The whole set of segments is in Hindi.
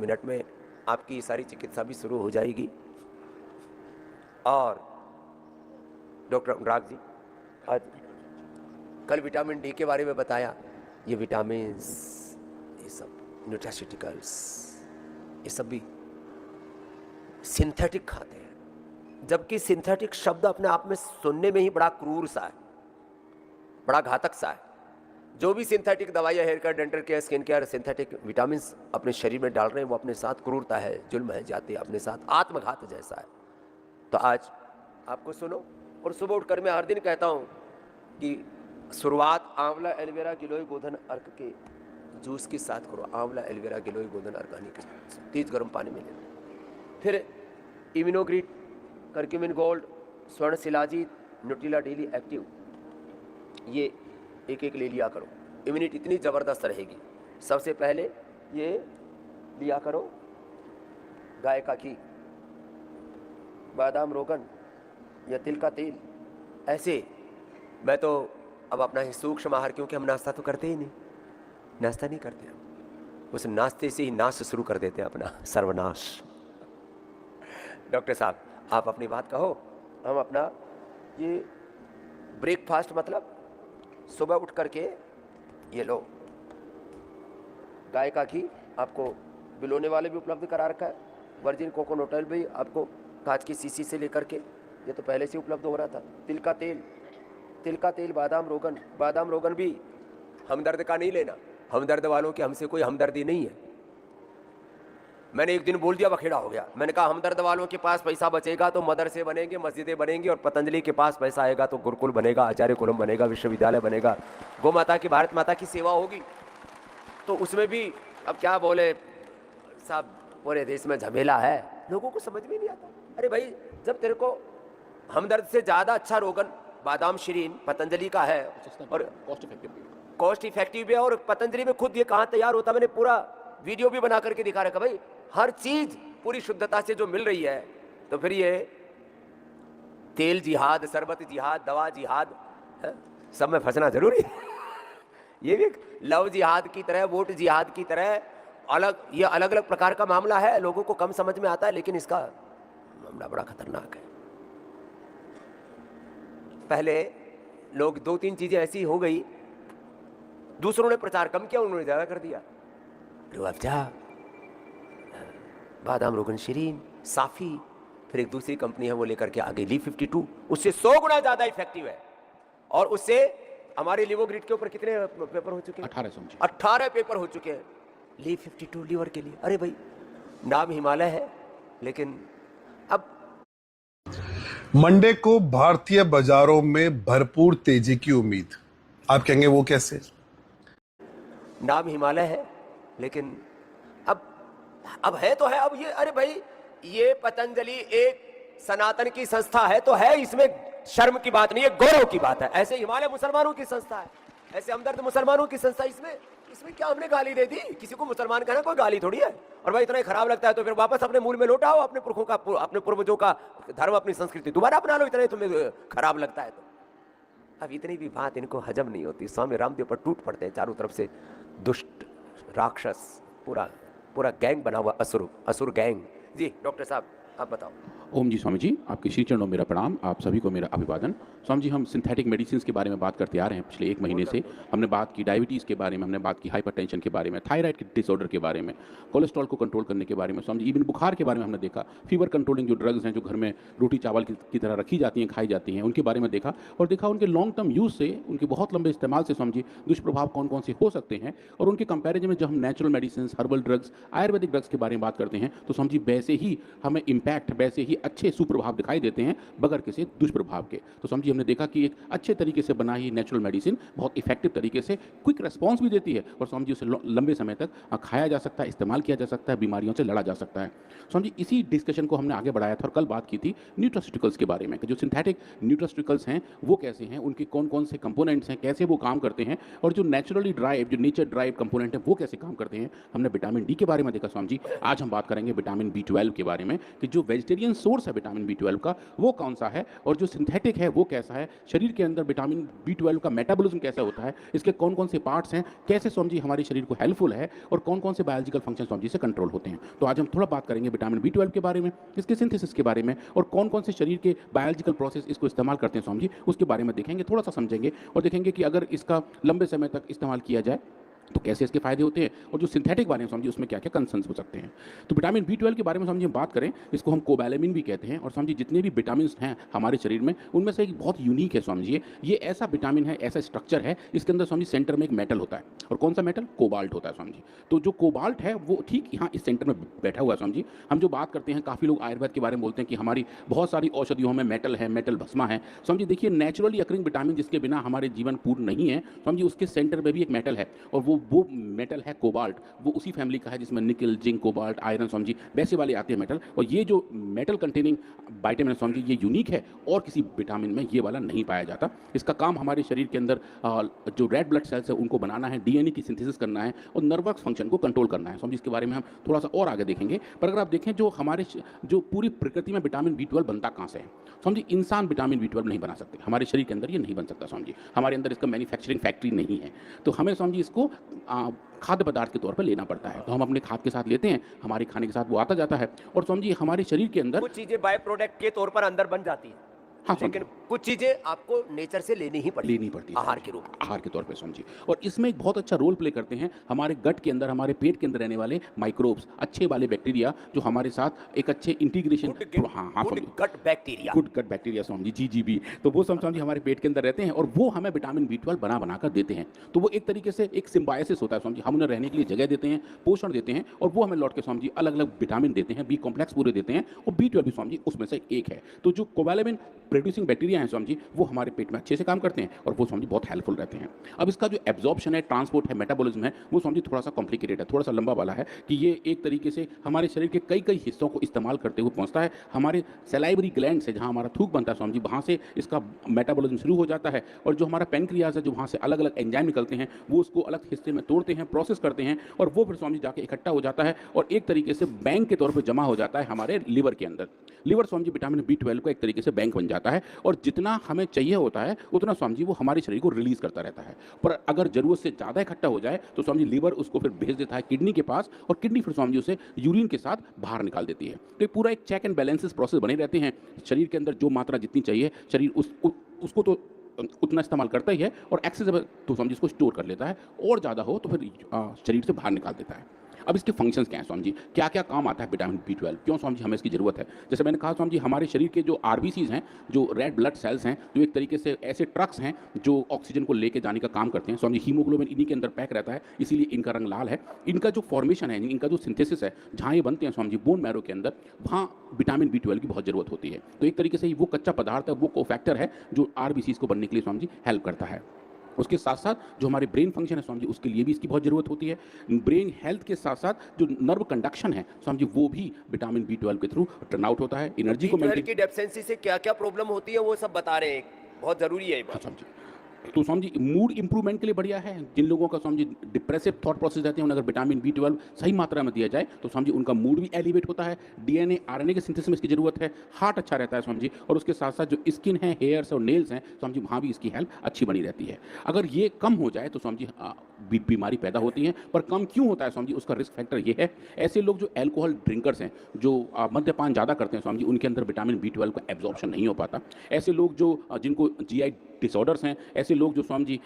मिनट में आपकी सारी चिकित्सा भी शुरू हो जाएगी। और डॉक्टर अनुराग जी, आज कल विटामिन डी के बारे में बताया। ये विटामिन्स, ये सब न्यूट्रास्यूटिकल्स, ये सब भी सिंथेटिक खाते हैं, जबकि सिंथेटिक शब्द अपने आप में सुनने में ही बड़ा क्रूर सा है, बड़ा घातक सा है। जो भी सिंथेटिक दवाइयाँ, hair care, dental care, skin care, synthetic vitamins अपने शरीर में डाल रहे हैं, वो अपने साथ क्रूरता है, जुल्म है, जाती है, अपने साथ आत्मघात जैसा है। तो आज आपको सुनो, और सुबह उठकर मैं हर दिन कहता हूँ कि शुरुआत आंवला एलोवेरा गिलोय गोधन अर्क के जूस के साथ करो। आंवला एलोवेरा गिलोय गोधन अर्क के तेज गर्म पानी में लेना। फिर इम्यूनोग्रीट, करक्यूमिन गोल्ड, स्वर्ण शिलाजीत, न्यूट्रिला डेली एक्टिव, ये एक एक ले लिया करो। इम्यूनिटी इतनी ज़बरदस्त रहेगी। सबसे पहले ये लिया करो गाय का घी, बादाम रोगन या तिल का तेल। ऐसे मैं तो अब अपना ही सूक्ष्म आहार, क्योंकि हम नाश्ता तो करते ही नहीं, नाश्ता नहीं करते हम, उस नाश्ते से ही नाश शुरू कर देते हैं अपना सर्वनाश। डॉक्टर साहब आप अपनी बात कहो, हम अपना ये ब्रेकफास्ट, मतलब सुबह उठ करके ये लो गाय का घी, आपको बिलोने वाले भी उपलब्ध करा रखा है, वर्जिन कोकोनट ऑयल भी आपको कांच की शीशी से लेकर के, ये तो पहले से उपलब्ध हो रहा था। तिल का तेल, बादाम रोगन भी हमदर्द का नहीं लेना, हमदर्द वालों की हमसे कोई हमदर्दी नहीं है। मैंने एक दिन बोल दिया, बखेड़ा हो गया। मैंने कहा हमदर्द वालों के पास पैसा बचेगा तो मदरसे बनेंगे, मस्जिदें बनेंगी, और पतंजलि के पास पैसा आएगा तो गुरुकुल बनेगा, आचार्य कुलम बनेगा, विश्वविद्यालय बनेगा, गौ माता की, भारत माता की सेवा होगी। तो उसमें भी अब क्या बोले साहब, पूरे देश में झमेला है, लोगों को समझ में नहीं आता। अरे भाई, जब तेरे को हमदर्द से ज़्यादा अच्छा रोगन बादाम शिरीन पतंजलि का है और कॉस्ट इफेक्टिव भी है, और पतंजलि में खुद ये कहाँ तैयार होता, मैंने पूरा वीडियो भी बना करके दिखा रखा। भाई हर चीज पूरी शुद्धता से जो मिल रही है, तो फिर ये तेल जिहाद, शरबत जिहाद, दवा जिहाद है, सब में फंसना जरूरी है। ये भी लव जिहाद की तरह, वोट जिहाद की तरह ये अलग अलग प्रकार का मामला है। लोगों को कम समझ में आता है, लेकिन इसका मामला बड़ा खतरनाक है। पहले लोग 2-3 चीजें ऐसी हो गई, दूसरों ने प्रचार कम किया, उन्होंने ज्यादा कर दिया। रूअफ़ज़ा, बादाम रोगन शिरीन, साफ़ी, फिर एक दूसरी कंपनी है वो लेकर के आ गई ली 52, उससे 100 गुना ज़्यादा इफेक्टिव है। और उससे हमारे लिवोग्रिड के ऊपर कितने पेपर हो चुके हैं? 18 पेपर हो चुके हैं ली 52 लीवर के लिए। अरे भाई, नाम हिमालय है, लेकिन अब मंडे को भारतीय बाजारों में भरपूर तेजी की उम्मीद। आप कहेंगे वो कैसे? नाम हिमालय है, लेकिन अब है तो है। अब ये, अरे भाई, ये पतंजलि एक सनातन की संस्था है तो है, इसमें शर्म की बात नहीं है, गौरव की बात है। ऐसे हिमालय मुसलमानों की संस्था है, ऐसे हमदर्द मुसलमानों की संस्था, इसमें क्या हमने गाली दे दी? किसी को मुसलमान कहना कोई गाली थोड़ी है। और भाई इतना ही खराब लगता है तो फिर वापस अपने मूल में लौटाओ, अपने पुरखों का, अपने पूर्वजों का धर्म, अपनी संस्कृति दोबारा अपना लो, इतना ही तुम्हें खराब लगता है तो। अब इतनी भी बात इनको हजम नहीं होती। स्वामी रामदेव पर टूट पड़ते हैं चारों तरफ से दुष्ट राक्षस, पूरा गैंग बना हुआ, असुर गैंग। जी डॉक्टर साहब आप बताओ। ओम जी स्वामी जी, आपके श्री चरणों में मेरा प्रणाम, आप सभी को मेरा अभिवादन। स्वामी जी, हम सिंथेटिक मेडिसिन के बारे में बात करते आ रहे हैं पिछले 1 महीने से। हमने बात की डायबिटीज़ के बारे में, हमने बात की हाइपरटेंशन के बारे में, थायराइड के डिसऑर्डर के बारे में, कोलेस्ट्रॉल को कंट्रोल करने के बारे में। स्वामी जी, इवन बुखार के बारे में हमने देखा, फीवर कंट्रोलिंग जो ड्रग्स हैं जो घर में रोटी चावल की तरह रखी जाती हैं, खाई जाती हैं, उनके बारे में देखा, और देखा उनके लॉन्ग टर्म यूज़ से, उनके बहुत लंबे इस्तेमाल से स्वामी जी दुष्प्रभाव कौन कौन से हो सकते हैं। और उनके कंपेरिजन में जब हम natural medicine, herbal drugs, Ayurvedic drugs के बारे में बात करते हैं, तो स्वामी जी वैसे ही हमें इम्पैक्ट, वैसे ही अच्छे सुप्रभाव दिखाई देते हैं बगैर किसी दुष्प्रभाव के। तो समझिए हमने देखा कि एक अच्छे तरीके से बनाई नेचुरल मेडिसिन बहुत इफेक्टिव तरीके से क्विक रिस्पांस भी देती है, और समझिए उसे लंबे समय तक खाया जा सकता है, इस्तेमाल किया जा सकता है, बीमारियों से लड़ा जा सकता है। समझिए इसी डिस्कशन को हमने आगे बढ़ाया था और कल बात की थी न्यूट्रास्यूटिकल्स के बारे में कि जो सिंथेटिक न्यूट्रास्यूटिकल्स हैं वो कैसे हैं, उनके कौन कौन से कंपोनेंट्स हैं, कैसे वो काम करते हैं, और जो नेचुरली ड्राइव, जो नेचर ड्राइव कंपोनेंट है वो कैसे काम करते हैं। हमने विटामिन डी के बारे में देखा स्वामी जी। आज हम बात करेंगे विटामिन B12 के बारे में कि जो वेजिटेरियन सोर्स है विटामिन B12 का वो कौन सा है और जो सिंथेटिक है वो कैसा है, शरीर के अंदर विटामिन B12 का मेटाबॉलिज्म कैसा होता है, इसके कौन कौन से पार्ट्स हैं, कैसे स्वामी जी हमारे शरीर को हेल्पफुल है और कौन कौन से बायोलॉजिकल फंक्शन स्वामी जी से कंट्रोल होते हैं। तो आज हम थोड़ा बात करेंगे विटामिन B12 के बारे में, इसके सिंथेसिस के बारे में और कौन कौन से शरीर के बायोलॉजिकल प्रोसेस इसको इस्तेमाल करते हैं स्वामी जी, उसके बारे में देखेंगे, थोड़ा सा समझेंगे और देखेंगे कि अगर इसका लंबे समय तक इस्तेमाल किया जाए तो कैसे इसके फायदे होते हैं और जो सिंथेटिक वाले हैं समझिए उसमें क्या क्या कंसर्न्स हो सकते हैं। तो विटामिन B12 के बारे में समझिए बात करें, इसको हम कोबैलेमिन भी कहते हैं और समझिए जितने भी विटामिन हैं हमारे शरीर में उनमें से एक बहुत यूनिक है समझिए, ये ऐसा विटामिन है, ऐसा स्ट्रक्चर है, इसके अंदर समझिए सेंटर में एक मेटल होता है और कौन सा मेटल, कोबाल्ट होता है समझिए। तो जो कोबाल्ट है वो ठीक यहाँ इस सेंटर में बैठा हुआ है समझिए। हम जो बात करते हैं, काफ़ी लोग आयुर्वेद के बारे में बोलते हैं कि हमारी बहुत सारी औषधियों में मेटल है, मेटल भस्मा है समझिए। देखिए नेचुरली अकरिंग विटामिन जिसके बिना हमारे जीवन पूर्ण नहीं है समझिए, उसके सेंटर में भी एक मेटल है और वो मेटल है कोबाल्ट, वो उसी फैमिली का है जिसमें निकल, जिंक, कोबाल्ट, आयरन समझिए वैसे वाले आते हैं मेटल। और ये जो मेटल कंटेनिंग विटामिन समझिए ये यूनिक है और किसी विटामिन में ये वाला नहीं पाया जाता। इसका काम हमारे शरीर के अंदर जो रेड ब्लड सेल्स है उनको बनाना है, डीएनए की सिंथेसिस करना है और नर्वस फंक्शन को कंट्रोल करना है समझिए। इसके बारे में हम थोड़ा सा और आगे देखेंगे। पर अगर आप देखें जो पूरी प्रकृति में विटामिन B12 बनता कहाँ से है समझिए, इंसान विटामिन B12 नहीं बना सकते, हमारे शरीर के अंदर ये नहीं बन सकता समझिए, हमारे अंदर इसका मैन्युफैक्चरिंग फैक्ट्री नहीं है। तो हमें समझिए इसको खाद्य पदार्थ के तौर पर लेना पड़ता है। तो हम अपने खाद्य के साथ लेते हैं, हमारे खाने के साथ वो आता जाता है और समझिए हमारे शरीर के अंदर कुछ चीजें बाय प्रोडक्ट के तौर पर अंदर बन जाती है, हाँ लेकिन कुछ चीजें आपको नेचर से लेनी ही लेनी पड़ती है आहार के रूप में। आहार के तौर पे समझिए। और इसमें एक बहुत अच्छा रोल प्ले करते हैं हमारे गट के अंदर, हमारे पेट के अंदर रहने वाले माइक्रोब्स, अच्छे वाले बैक्टीरिया जो हमारे साथ एक अच्छे integration, good gut bacteria, good gut bacteria समझिए, GGB, तो वो समझिए हमारे पेट के अंदर रहते हैं और वो हमें विटामिन B12 बना कर देते हैं। तो वो एक तरीके से एक सिम्बायोसिस होता है समझिए, हम उन्हें रहने के लिए जगह देते हैं, पोषण देते हैं और वो हमें लौट के समझिए अलग अलग विटामिन देते हैं, B कॉम्प्लेक्स पूरे देते हैं और B12 भी समझिए उसमें से एक है। तो जो कोबैलेमिन प्रोड्यूसिंग बैक्टीरिया हैं समझिए वो हमारे पेट में अच्छे से काम करते हैं और वो समझिए बहुत हेल्पफुल रहते हैं। अब इसका जो एब्जॉर्प्शन है, ट्रांसपोर्ट है, मेटाबॉलिज्म है, वो समझिए थोड़ा सा कॉम्प्लिकेटेड है, थोड़ा सा लंबा वाला है कि ये एक तरीके से हमारे शरीर के कई कई हिस्सों को इस्तेमाल करते हुए पहुंचता है। हमारे सलाइवरी ग्लैंड से, जहां हमारा थूक बनता है समझिए, वहां से इसका मेटाबॉलिज्म शुरू हो जाता है और जो हमारा पेनक्रियाज है, जो वहां से अलग अलग एंजाइम निकलते हैं, वो उसको अलग हिस्से में तोड़ते हैं, प्रोसेस करते हैं और वो फिर समझिए जाके इकट्ठा हो जाता है और एक तरीके से बैंक के तौर पर जमा हो जाता है हमारे लिवर के अंदर। लिवर समझिए विटामिन B12 का एक तरीके से बैंक बन जाता है और जितना हमें चाहिए होता है उतना समझिए वो हमारे शरीर को रिलीज करता रहता है। पर अगर जरूरत से ज़्यादा इकट्ठा हो जाए तो समझिए लिवर उसको फिर भेज देता है किडनी के पास और किडनी फिर समझिए उसे यूरिन के साथ बाहर निकाल देती है। तो पूरा एक चेक एंड बैलेंसेस प्रोसेस बने रहते हैं। शरीर के अंदर जो मात्रा जितनी चाहिए शरीर उसको तो उतना इस्तेमाल करता ही है और एक्सेसिबल तो समझिए इसको स्टोर कर लेता है और ज़्यादा हो तो फिर शरीर से बाहर निकाल देता है। अब इसके फंक्शंस क्या हैं स्वामी जी, क्या क्या काम आता है विटामिन B12, क्यों स्वामी जी हमें इसकी ज़रूरत है। जैसे मैंने कहा स्वामी जी हमारे शरीर के जो RBCs हैं, जो रेड ब्लड सेल्स हैं, जो एक तरीके से ऐसे ट्रक्स हैं जो ऑक्सीजन को लेके जाने का काम करते हैं स्वामी जी। हीमोग्लोबिन इन्हीं के अंदर पैक रहता है, इसीलिए इनका रंग लाल है। इनका जो फॉर्मेशन है, इनका जो सिंथेसिस है, जहाँ ये बनते हैं स्वामी जी बोन मैरो के अंदर, वहाँ विटामिन B12 की बहुत ज़रूरत होती है। तो एक तरीके से वो कच्चा पदार्थ है, वो कोफैक्टर है जो RBCs को बनने के लिए स्वामी जी हेल्प करता है। उसके साथ साथ जो हमारे ब्रेन फंक्शन है स्वामी जी उसके लिए भी इसकी बहुत ज़रूरत होती है। ब्रेन हेल्थ के साथ साथ जो नर्व कंडक्शन है स्वामी जी वो भी विटामिन B12 के थ्रू टर्न आउट होता है। एनर्जी को B12 की डेफिशिएंसी से क्या क्या प्रॉब्लम होती है वो सब बता रहे हैं, बहुत जरूरी है ये बात। स्वामी जी तो स्वामी जी मूड इंप्रूवमेंट के लिए बढ़िया है। जिन लोगों का Swami ji depressive thought process रहते हैं उन्हें अगर विटामिन B12 सही मात्रा में दिया जाए तो स्वामी जी उनका मूड भी एलिवेट होता है। DNA RNA के सिंथेसिस में इसकी जरूरत है। हार्ट अच्छा रहता है स्वामी जी और उसके साथ साथ जो स्किन है, हेयर्स और नेल्स हैं स्वामी जी वहाँ भी इसकी हेल्प अच्छी बनी रहती है। अगर ये कम हो जाए तो स्वामी जी बीमारी पैदा होती है। पर कम क्यों होता है स्वामी जी, उसका रिस्क फैक्टर ये है, ऐसे लोग जो एल्कोहल ड्रिंकर्स हैं, जो मद्यपान ज़्यादा करते हैं स्वामी जी, उनके अंदर विटामिन B12 का एब्जॉर्प्शन नहीं हो पाता। ऐसे लोग जो जिनको GI डिसऑर्डर्स हैं, ऐसे लोग जो स्वामी जी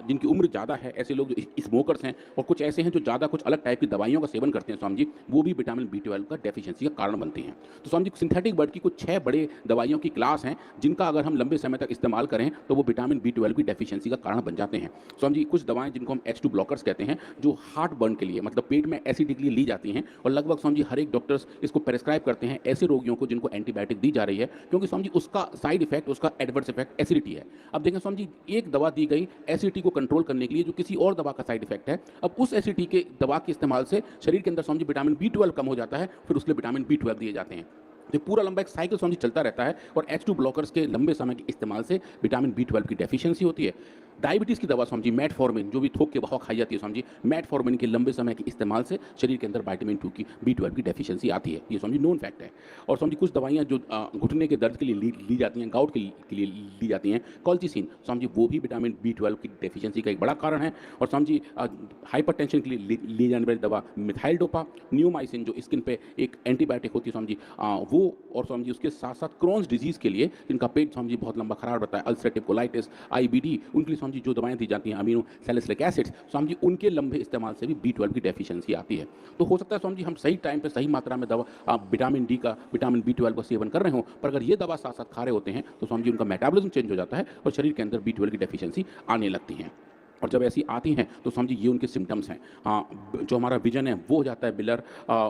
जिनकी उम्र ज़्यादा है, ऐसे लोग जो स्मोकर्स हैं और कुछ ऐसे हैं जो ज़्यादा कुछ अलग टाइप की दवाइयों का सेवन करते हैं स्वामी जी, वो भी विटामिन B12 का डेफिशिएंसी का कारण बनती हैं। तो स्वामी जी सिंथेटिक ब्लड की कुछ 6 बड़े दवाइयों की क्लास हैं जिनका अगर हम लंबे समय तक इस्तेमाल करें तो वो विटामिन B12 की डेफिशिएंसी का कारण बन जाते हैं। स्वामी जी कुछ दवाएं जिनको हम H2 ब्लॉकर्स कहते हैं, जो हार्ट बर्न के लिए मतलब पेट में एसिड के लिए ली जाती हैं और लगभग स्वामी जी हर एक डॉक्टर्स इसको प्रेस्क्राइब करते हैं ऐसे रोगियों को जिनको एंटीबायोटिक दी जा रही है, क्योंकि स्वामी जी उसका साइड इफेक्ट, उसका एडवर्स इफेक्ट एसिडिटी है। अब देखें स्वामी जी एक दवा दी गई एसिडिटी को कंट्रोल करने के लिए जो किसी और दवा का साइड इफेक्ट है, अब उस एसिडिटी के दवा के इस्तेमाल से शरीर के अंदर स्वामी जी विटामिन B12 कम हो जाता है, फिर उसके लिए विटामिन B12 दिए जाते हैं। तो पूरा लंबा एक साइकिल स्वामी चलता रहता है और H2 ब्लॉकर्स के लंबे समय के इस्तेमाल से विटामिन B12 की डेफिशिएंसी होती है। डायबिटीज़ की दवा समझिए मेटफॉर्मिन जो भी थोक के भाव खाई जाती है समझिए, मेटफॉर्मिन के लंबे समय के इस्तेमाल से शरीर के अंदर विटामिन 2 की B12 की डेफिशिएंसी आती है, ये समझिए नोन फैक्ट है। और समझिए कुछ दवाइयाँ जो घुटने के दर्द के लिए ली जाती हैं, गाउट के लिए ली जाती हैं, कॉल्चिसिन समझिए वो भी विटामिन B12 की डेफिशिएंसी का एक बड़ा कारण है। और समझिए हाइपरटेंशन के लिए ली जाने वाली दवा मिथाइल डोपा, नियोमाइसिन जो स्किन पे एक एंटीबायोटिक होती है समझिए वो, और समझिए उसके साथ साथ क्रॉन्स डिजीज़ के लिए जिनका पेट समझिए बहुत लंबा खराब रहता है, अल्सरेटिव कोलाइटिस, IBD, उनके लिए समझिए जो दवाएं दी जाती हैं अमीनो सैलिसिलिक एसिड्स, समझिए उनके लंबे इस्तेमाल से भी B12 की डेफिशिएंसी आती है। तो हो सकता है समझिए हम सही टाइम पे सही मात्रा में दवा विटामिन डी का, विटामिन B12 का सेवन कर रहे हो, पर अगर ये दवा साथ साथ खा रहे होते हैं तो समझिए उनका मेटाबॉलिज्म चेंज हो जाता है और शरीर के अंदर B12 की डेफिशिएंसी आने लगती है। और जब ऐसी आती हैं तो समझिए ये उनके सिम्टम्स हैं। जो हमारा विजन है वो हो जाता है ब्लर,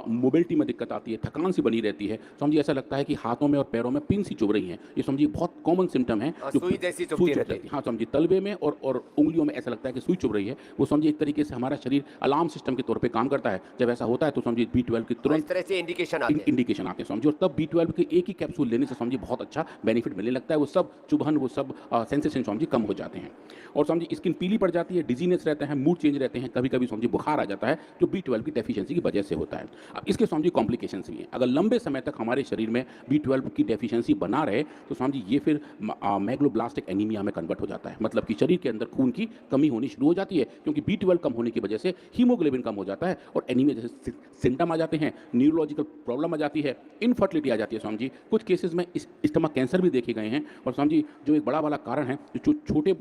मोबिलिटी में दिक्कत आती है, थकान सी बनी रहती है, समझिए ऐसा लगता है कि हाथों में और पैरों में पिन सी चुभ रही हैं। ये समझिए बहुत कॉमन सिम्टम है जो सुई जैसी सुई चुभती चुभ रहती जाती है। हाँ समझिए तलवे में और उंगलियों में ऐसा लगता है कि सुई चुभ रही है। वो समझिए एक तरीके से हमारा शरीर अलार्म सिस्टम के तौर पर काम करता है। जब ऐसा होता है तो समझिए B12 की इस तुरंत तरह से इंडिकेशन आते हैं। इंडिकेशन आते हैं समझिए, और तब B12 के एक ही कैप्सूल लेने से समझिए बहुत अच्छा बेनिफिट मिलने लगता है। वो सब चुभन, वो सब सेंसेशन समझिए कम हो जाते हैं और समझिए स्किन पीली पड़ जाती है, डिजीनेस रहता है, मूड चेंज रहते हैं, कभी कभी समझिए बुखार आ जाता है जो B12 की डेफिशिएंसी की वजह से होता है। अब इसके समझिए कॉम्प्लिकेशंस भी हैं। अगर लंबे समय तक हमारे शरीर में B12 की डेफिशिएंसी बना रहे तो समझिए ये फिर मैग्लोब्लास्टिक एनीमिया में कन्वर्ट हो जाता है, मतलब कि शरीर के अंदर खून की कमी होनी शुरू हो जाती है, क्योंकि B12 कम होने की वजह से हीमोग्लोबिन कम हो जाता है और एनीमिया जैसे सिम्टम आ जाते हैं, न्यूरोलॉजिकल प्रॉब्लम आ जाती है, इनफर्टिलिटी आ जाती है। समझिए कुछ केसेस में स्टमक कैंसर भी देखे गए हैं। और समझिए जो एक बड़ा वाला कारण है, जो छोटे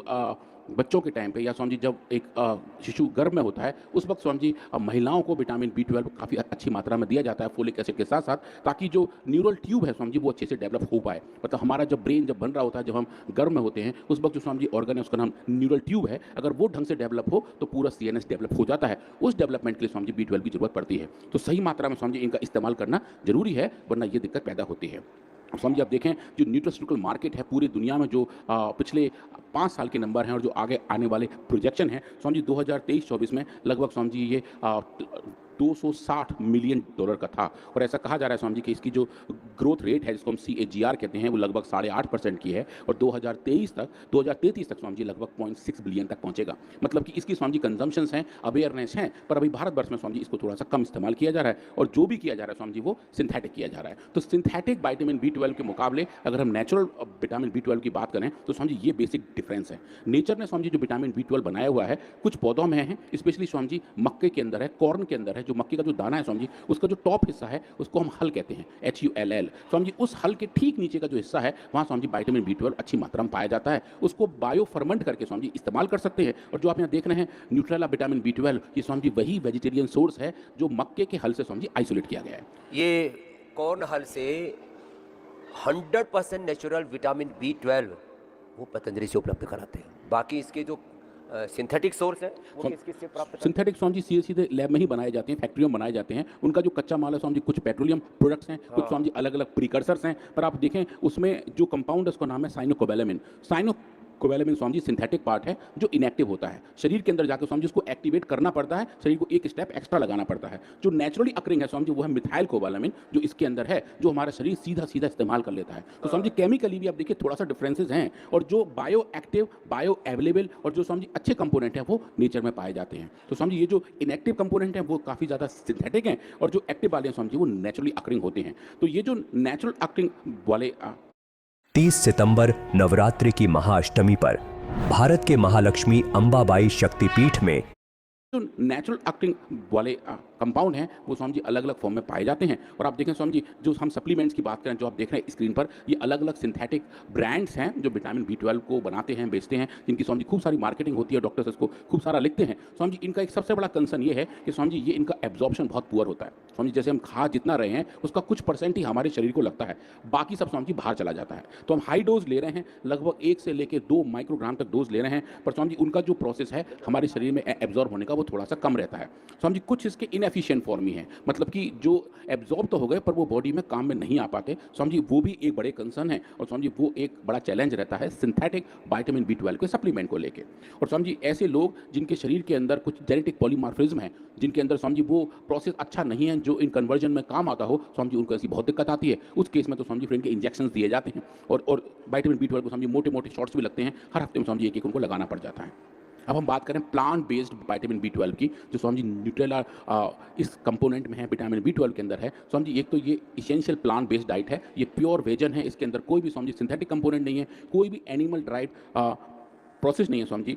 बच्चों के टाइम पे या समझिए जब एक शिशु गर्भ में होता है उस वक्त समझिए महिलाओं को विटामिन B12 काफ़ी अच्छी मात्रा में दिया जाता है फोलिक एसिड के साथ साथ, ताकि जो न्यूरल ट्यूब है समझिए वो अच्छे से डेवलप हो पाए। मतलब हमारा जब ब्रेन जब बन रहा होता है, जब हम गर्भ में होते हैं उस वक्त जो समझिए ऑर्गन है उसका नाम न्यूरल ट्यूब है, अगर वो ढंग से डेवलप हो तो पूरा CNS डेवलप हो जाता है। उस डेवलपमेंट के लिए समझिए B12 की जरूरत पड़ती है। तो सही मात्रा में समझिए इनका इस्तेमाल करना जरूरी है, वरना ये दिक्कत पैदा होती है। अब समझिए आप देखें जो न्यूट्रास्यूटिकल मार्केट है पूरी दुनिया में, जो पिछले 5 साल के नंबर हैं और जो आगे आने वाले प्रोजेक्शन हैं, समझिए 2023-24 में लगभग समझिए ये $260 मिलियन का था। और ऐसा कहा जा रहा है समझिए कि इसकी जो ग्रोथ रेट है जिसको हम CAGR कहते हैं वो लगभग 8.5% की है और 2033 तक समझिए लगभग 0.6 बिलियन तक पहुंचेगा। मतलब कि इसकी समझिए कंजम्पशंस हैं, अवेयरनेस हैं, पर अभी भारतवर्ष में समझिए इसको थोड़ा सा कम इस्तेमाल किया जा रहा है और जो भी किया जा रहा है समझिए वो सिंथेटिक किया जा रहा है। तो सिंथेटिक विटामिन B12 के मुकाबले अगर हम नेचुरल विटामिन B12 की बात करें तो समझिए ये बेसिक डिफरेंस है। नेचर ने समझिए जो विटामिन B12 बनाया हुआ है कुछ पौधों में है, स्पेशली समझिए मक्के के अंदर है, कॉर्न के अंदर है। जो मक्के का जो दाना है समझिए उसका जो टॉप हिस्सा है उसको हम हल कहते हैं, HULL। समझिए उस हल के ठीक नीचे का जो हिस्सा है वहाँ समझिए विटामिन B12 अच्छी मात्रा में पाया जाता है। उसको बायो फर्मेंट करके समझिए इस्तेमाल कर सकते हैं। और जो आप यहाँ देख रहे हैं न्यूट्रेला विटामिन B12, ये समझिए वही वेजिटेरियन सोर्स है जो मक्के के हल से समझिए आइसोलेट किया गया है। ये कॉर्न हल से 100% नेचुरल विटामिन B12 वो पतंजलि से उपलब्ध कराते हैं। बाकी इसके जो सिंथेटिक सोर्स है वो किससे प्राप्त करते हैं? सिंथेटिक समझिए सीधे लैब में ही बनाए जाते हैं, फैक्ट्रियों में बनाए जाते हैं। उनका जो कच्चा माल है समझिए कुछ पेट्रोलियम प्रोडक्ट्स हैं, कुछ समझिए अलग अलग प्रिकर्सर्स हैं। पर आप देखें उसमें जो कंपाउंड है उसका नाम है साइनोकोबैलामिन। कोबैलामिन समझिए सिंथेटिक पार्ट है जो इनएक्टिव होता है, शरीर के अंदर जाकर समझिए उसको एक्टिवेट करना पड़ता है, शरीर को एक स्टेप एक्स्ट्रा लगाना पड़ता है। जो नेचुरली अकरिंग है समझिए वो है मिथाइल कोबालामिन, जो इसके अंदर है, जो हमारा शरीर सीधा सीधा इस्तेमाल कर लेता है। तो समझिए केमिकली भी आप देखिए थोड़ा सा डिफरेंसेस हैं, और जो बायो एक्टिव, बायो अवेलेबल और जो समझिए अच्छे कंपोनेंट हैं वो नेचर में पाए जाते हैं। तो समझिए ये जो इनएक्टिव कंपोनेंट हैं वो काफ़ी ज़्यादा सिंथेटिक हैं और जो एक्टिव वाले हैं समझिए वो नेचुरली अकरिंग होते हैं। तो ये जो नेचुरल अकरिंग वाले 30 सितंबर नवरात्रि की महाअष्टमी पर भारत के महालक्ष्मी अंबाबाई शक्तिपीठ में जो नेचुरल अकरिंग वाले कंपाउंड हैं वो समझिए अलग अलग फॉर्म में पाए जाते हैं। और आप देखें समझिए जो हम सप्लीमेंट्स की बात करें, जो आप देख रहे हैं स्क्रीन पर, ये अलग अलग सिंथेटिक ब्रांड्स हैं जो विटामिन B12 को बनाते हैं, बेचते हैं, जिनकी समझिए खूब सारी मार्केटिंग होती है, डॉक्टर्स इसको खूब सारा लिखते हैं। समझिए इनका एक सबसे बड़ा कंसर्न ये है कि समझिए ये इनका एब्जॉर्प्शन बहुत पुअर होता है। समझिए जैसे हम खा जितना रहे हैं उसका कुछ % ही हमारे शरीर को लगता है, बाकी सब समझिए बाहर चला जाता है। तो हम हाई डोज ले रहे हैं, लगभग 1 से लेकर 2 माइक्रोग्राम तक डोज ले रहे हैं, पर समझिए उनका जो प्रोसेस है हमारे शरीर में एब्जॉर्ब होने का वो थोड़ा सा कम रहता है। समझिए कुछ इसके इनएफिशिएंट फॉर्म में है, मतलब कि जो एब्जॉर्ब तो हो गए पर वो बॉडी में काम में नहीं आ पाते। समझिए वो भी एक बड़े कंसर्न है और समझिए वो एक बड़ा चैलेंज रहता है सिंथेटिक विटामिन B12 के सप्लीमेंट को लेके। और समझिए ऐसे लोग जिनके शरीर के अंदर कुछ जेनेटिक पॉलीमॉर्फिज्म है, जिनके अंदर समझिए वो प्रोसेस अच्छा नहीं है जो इन कन्वर्जन में काम आता हो, समझिए उनको ऐसी बहुत दिक्कत आती है। उस केस में तो समझिए फिर इनके इंजेक्शन दिए जाते हैं और विटामिन B12 को समझिए मोटे मोटे शॉट्स भी लगते हैं, हर हफ्ते में समझिए एक उनको लगाना पड़ जाता है। अब हम बात करें प्लांट बेस्ड विटामिन B12 की, जो समझिए न्यूट्रेला इस कंपोनेंट में है, विटामिन B12 के अंदर है। समझिए एक तो ये इसेंशियल प्लांट बेस्ड डाइट है, ये प्योर वेजन है, इसके अंदर कोई भी समझिए सिंथेटिक कंपोनेंट नहीं है, कोई भी एनिमल ड्राइड प्रोसेस नहीं है। समझिए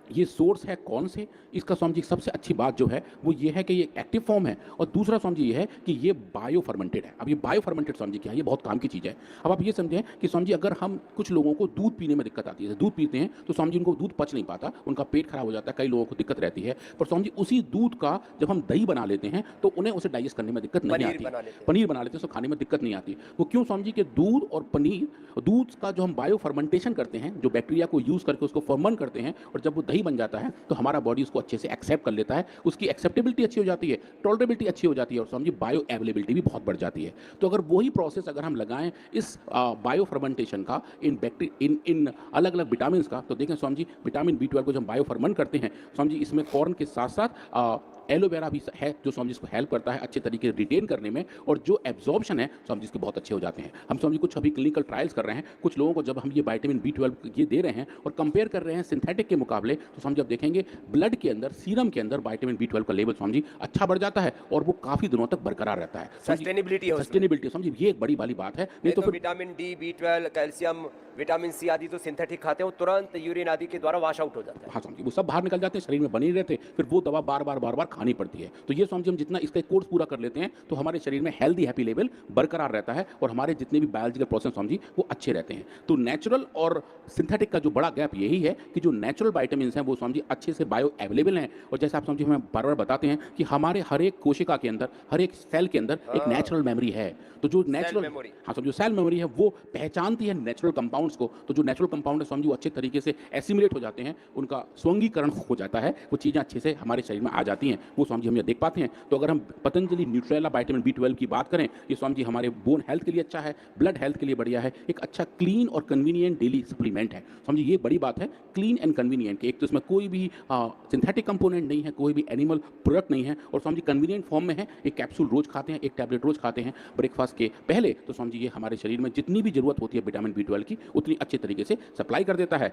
ये सोर्स है कौन से, इसका समझिए सबसे अच्छी बात जो है वो ये है कि ये एक्टिव फॉर्म है, और दूसरा समझिए ये है कि ये बायो फर्मेंटेड है। अब ये बायो फर्मेंटेड समझिए क्या है, ये बहुत काम की चीज़ है। अब आप ये समझें कि समझिए अगर हम कुछ लोगों को दूध पीने में दिक्कत आती है, दूध पीते हैं तो समझिए उनको दूध पच नहीं पाता, उनका पेट खराब हो जाता है, कई लोगों को दिक्कत रहती है, पर समझिए उसी दूध का जब हम दही बना लेते हैं तो उन्हें उसे डाइजेस्ट करने में दिक्कत नहीं आती, पनीर बना लेते हैं तो खाने में दिक्कत नहीं आती। वो क्यों, समझिए कि दूध और पनीर, दूध का जो हम बायो फर्मेंटेशन करते हैं, जो बैक्टीरिया को यूज़ करके उसको फर्मेंट करते हैं, और जब वो दही बन जाता है तो हमारा बॉडी उसको अच्छे से एक्सेप्ट कर लेता है, उसकी एक्सेप्टेबिलिटी अच्छी हो जाती है, टॉलरेबिलिटी अच्छी हो जाती है, और समझिए बायो अवेलेबिलिटी भी बहुत बढ़ जाती है। तो अगर वही प्रोसेस अगर हम लगाएं इस बायो फर्मेंटेशन का इन अलग अलग विटामिन का, तो देखें समझिए विटामिन B12 को जब हम बायो फर्मेंट करते हैं, समझिए इसमें कॉर्न के साथ साथ एलोवेरा भी है जो समझिए इसको हेल्प करता है अच्छे तरीके से रिटेन करने में, और जो एब्जॉर्प्शन है समझिए इसके बहुत अच्छे हो जाते हैं। हम समझिए कुछ अभी क्लिनिकल ट्रायल्स कर रहे हैं, कुछ लोगों को जब हम ये विटामिन B12 ये दे रहे हैं और कंपेयर कर रहे हैं सिंथेटिक के मुकाबले, तो समझिए आप देखेंगे ब्लड के अंदर, सीरम के अंदर विटामिन B12 का लेवल समझिए अच्छा बढ़ जाता है, और वो काफ़ी दिनों तक बरकरार रहता है। सस्टेनेबिलिटी समझिए ये एक बड़ी वाली बात है। नहीं तो vitamin D, B12, calcium, vitamin C आदि तो सिंथेटिक खाते हैं, वो तुरंत यूरिन आदि के द्वारा वॉश आउट हो जाता है। हाँ समझिए वो सब बाहर निकल जाते हैं, शरीर में बने ही रहते, फिर वो दवा बार बार खानी पड़ती है। तो ये समझिए हम जितना इसका कोर्स पूरा कर लेते हैं तो हमारे शरीर में हेल्दी हैप्पी लेवल बरकरार रहता है, और हमारे जितने भी बायोलॉजिकल प्रोसेस समझिए वो अच्छे रहते हैं। तो नेचुरल और सिंथेटिक का जो बड़ा गैप यही है कि जो नेचुरल विटामिन हैं वो समझिए अच्छे से बायो अवेलेबल हैं, और जैसे आप समझिए हमें बार बार बताते हैं कि हमारे हर एक कोशिका के अंदर, हर एक सेल के अंदर एक नेचुरल मेमोरी है। तो जो नेचुरल, हाँ समझो सेल मेमोरी है वो पहचानती है नेचुरल कंपाउंड्स को, तो जो नेचुरल कंपाउंड है समझो अच्छे तरीके से एसिमुलेट हो जाते हैं, उनका स्वंगीकरण हो जाता है, वो चीज़ें अच्छे से हमारे शरीर में आ जाती हैं, वो समझिए हम ये देख पाते हैं। तो अगर हम पतंजलि न्यूट्रेला विटामिन B12 की बात करें, ये समझिए हमारे बोन हेल्थ के लिए अच्छा है, ब्लड हेल्थ के लिए बढ़िया है, एक अच्छा क्लीन और कन्वीनियंट डेली सप्लीमेंट है। समझिए ये बड़ी बात है, क्लीन एंड कन्वीनियंट, एक तो इसमें कोई भी सिंथेटिक कंपोनेंट नहीं है, कोई भी एनिमल प्रोडक्ट नहीं है, और समझिए कन्वीनियंट फॉर्म में है। एक कैप्सूल रोज खाते हैं, एक टैबलेट रोज खाते हैं ब्रेकफास्ट के पहले, तो समझिए हमारे शरीर में जितनी भी जरूरत होती है विटामिन B12 की उतनी अच्छे तरीके से सप्लाई कर देता है।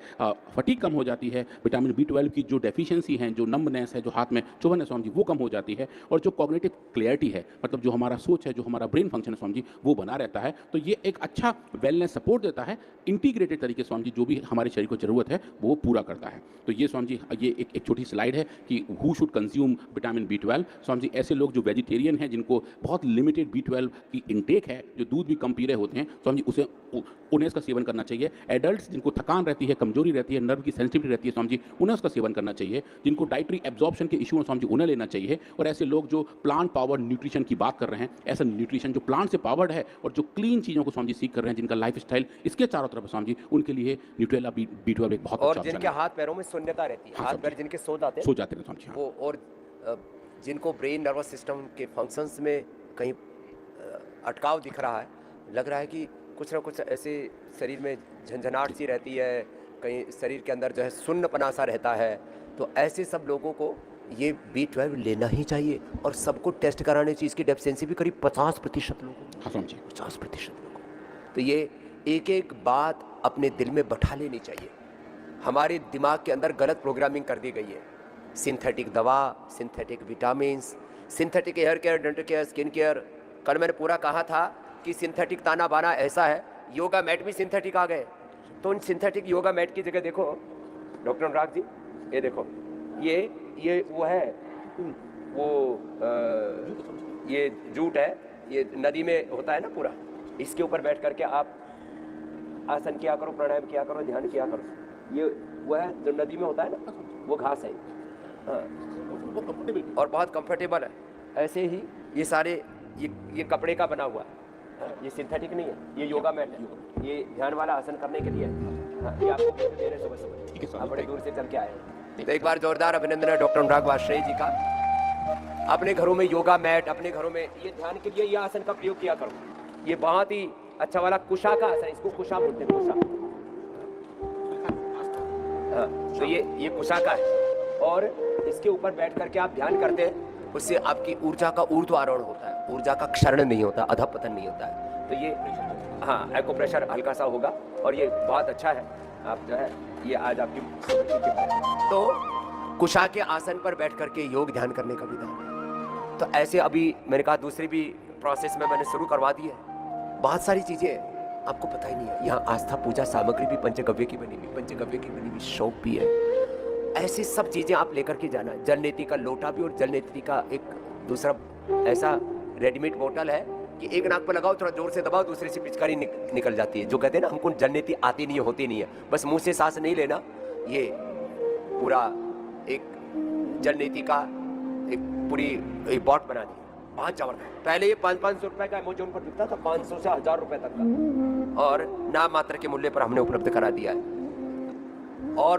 फटीग कम हो जाती है, विटामिन B12 की जो डेफिशिएंसी है, जो नंबनेस है, जो हाथ में चुभन है समझिए वो कम हो जाती है, और जो कॉग्निटिव क्लियरिटी है, मतलब जो हमारा सोच है, जो हमारा ब्रेन फंक्शन है समझिए वो बना रहता है। तो ये एक अच्छा वेलनेस सपोर्ट देता है, इंटीग्रेटेड तरीके से समझिए जो भी हमारे शरीर को जरूरत है वो पूरा करता है। तो ये समझिए ये एक छोटी स्लाइड है कि who should consume vitamin B12। समझिए ऐसे लोग जो वेजिटेरियन हैं, जिनको बहुत लिमिटेड B12 की इंटेक है, जो दूध भी कम पी रहे होते हैं, समझिए उन्हें इसका सेवन करना चाहिए। एडल्ट्स जिनको थकान रहती है, कमजोरी रहती है, नर्व की सेंसिटिविटी रहती है, समझिए उन्हें उसका सेवन करना चाहिए। जिनको डाइटरी एब्जॉर्प्शन के इशू हैं समझिए उन्हें लेना चाहिए। और ऐसे लोग जो प्लांट पावर्ड न्यूट्रिशन की बात कर रहे हैं, ऐसा न्यूट्रिशन जो प्लांट से पावर्ड है और जो क्लीन चीज़ों को समझिए सीख कर रहे हैं, जिनका लाइफ स्टाइल इसके चारों तरफ समझिए, उनके लिए न्यूट्रेला B12 एक बहुत और जिनके हाथ पैरों में शून्यता रहती है, हाथ पैर जिनके सो जाते हैं समझिए वो, और जिनको ब्रेन नर्वस सिस्टम के फंक्शंस में कहीं अटकाव दिख रहा है, लग रहा है कि कुछ ना कुछ ऐसे शरीर में झंझनाहट सी रहती है, कहीं शरीर के अंदर जो है सुन्नपना सा रहता है, तो ऐसे सब लोगों को ये B12 लेना ही चाहिए। और सबको टेस्ट कराने चाहिए, इसकी डेफिशिएंसी भी करीब 50% लोगों को, 50% लोगों को। तो ये एक एक बात अपने दिल में बैठा लेनी चाहिए। हमारे दिमाग के अंदर गलत प्रोग्रामिंग कर दी गई है। सिंथेटिक दवा, synthetic vitamins, synthetic hair care, dental care, skin care. कल मैंने पूरा कहा था कि सिंथेटिक ताना बाना ऐसा है, योगा मैट भी सिंथेटिक आ गए। तो उन सिंथेटिक योगा मैट की जगह देखो डॉक्टर अनुराग जी, ये देखो ये वो है, वो ये जूट है, ये नदी में होता है ना पूरा, इसके ऊपर बैठ करके आप आसन किया करो, प्राणायाम किया करो, ध्यान किया करो। ये वो है जो नदी में होता है ना, वो घास है। हाँ, और बहुत कंफर्टेबल है। ऐसे ही ये सारे ये कपड़े का बना हुआ है, ये सिंथेटिक नहीं है, ये योगा मैट है, ये ध्यान वाला आसन करने के लिए है। हाँ, ये आपको दे रहे सुबह सुबह, आप बड़े दूर से चल के आए। तो एक बार जोरदार अभिनंदन है डॉक्टर अनुराग वाजपेयी जी का। अपने घरों में योगा मैट, अपने घरों में ये ध्यान के लिए ये आसन का प्रयोग किया करो। ये बहुत ही अच्छा वाला कुशा का आसन, इसको कुशा बोलते हैं, कुशा। हाँ, तो ये कुशा का है और इसके ऊपर बैठ करके आप ध्यान करते हैं, उससे आपकी ऊर्जा का ऊर्ध्वारोहण होता है, ऊर्जा का क्षरण नहीं होता, अधपतन नहीं होता है। तो ये हाँ, एको प्रेशर हल्का सा होगा और ये बहुत अच्छा है। आप जो है ये आज आपकी तो कुशा के आसन पर बैठ करके योग ध्यान करने का विधान है। तो ऐसे अभी मैंने कहा दूसरी भी प्रोसेस में मैंने शुरू करवा दी है। बहुत सारी चीजें आपको पता ही नहीं है। यहाँ आस्था पूजा सामग्री भी पंचगव्य की बनी हुई, पंचगव्य की बनी हुई शॉप भी है। ऐसी सब चीजें आप लेकर के जाना। जल नेति का लोटा भी और जल नेति का एक दूसरा ऐसा रेडीमेड बोतल है कि एक नाक पर लगाओ, थोड़ा जोर से दबाओ, दूसरे से पिचकारी निकल जाती है। जो कहते हैं ना हमको जल नेति आती नहीं है, होती नहीं है, बस मुंह से सांस नहीं लेना। ये पूरा एक जल नेति का एक पूरी एक बॉट बना दी, बहुत जबरदस्त। पहले ये 500-500 रुपए का अमेज़न पर बिकता था, 500 से 1000 रुपए तक का, और नाम मात्र के मूल्य पर हमने उपलब्ध करा दिया है। और